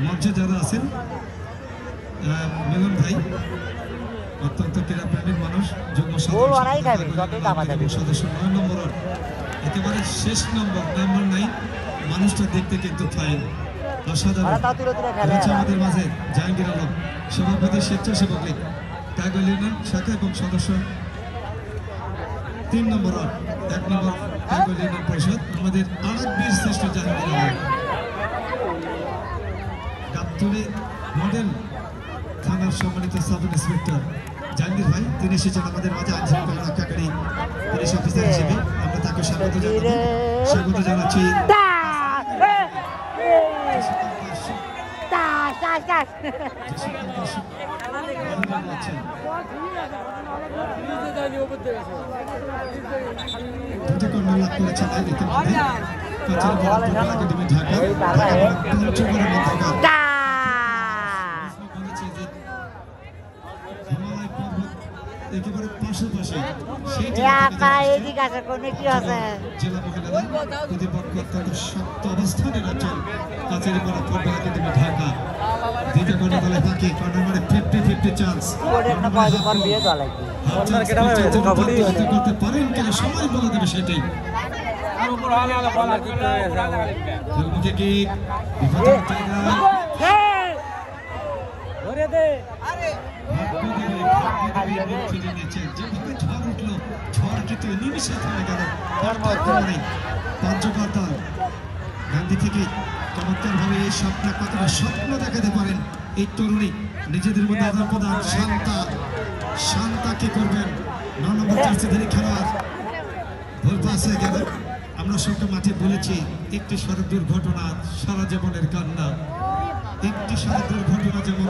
মঞ্চে যারা আছেন মিলন ভাই অত্যন্ত ক্রীড়াপ্রেমিক মানুষ, যুগ্ম সদস্য 9 নম্বর একেবারে শেষ নাম্বার 9 মানুষটা দেখতে কিন্তু ফাইন অসাধারণ। আমাদের মাঝে জাহাঙ্গীর আলম সভাপতি স্বেচ্ছাসেবক লীগ টাঙ্গাইল ইউনিয়ন শাখা এবং সদস্য 3 নম্বর 1 নম্বর টাঙ্গাইল ইউনিয়ন পরিষদ আমাদের আরেক বীর শ্রেষ্ঠ জাহাঙ্গীর আলম গাবতলী মডেল থানার সম্মানিত সাব ইন্সপেক্টর জাহাঙ্গীর ভাই, তিনি এসেছেন আমাদের মাঝে আইনশৃঙ্খলা রক্ষাকারী পুলিশ অফিসার হিসেবে। আমরা তাকে স্বাগত জানাচ্ছি। একেবারে পাশাপাশি জেলা মহিলা প্রতিপক্ষ অত্যন্ত শক্ত অবস্থানে রাখছেন কাছের পর ফুটবল একাডেমি ঢাকা। দ্বিতীয় কর্নার দলে বাকি কর্নার মানে 50-50 চান্স করতে পারেন কিনা সময় বলে দেবে সেটাই। গান্ধী থেকে চমৎকার ভাবে এই স্বপ্ন কতটা স্বপ্ন দেখাতে পারেন এই তরুণী নিজেদের মধ্যে আদান প্রদান। শান্তা কি করবেন 9 নম্বর জার্সি ধরে খেলোয়াড় ভুল পাশে গেল। আমরা সবটা মাঠে বলেছি একটি সড়ক দুর্ঘটনা সারা জীবনের কান্না, একটি সড়ক দুর্ঘটনা যেমন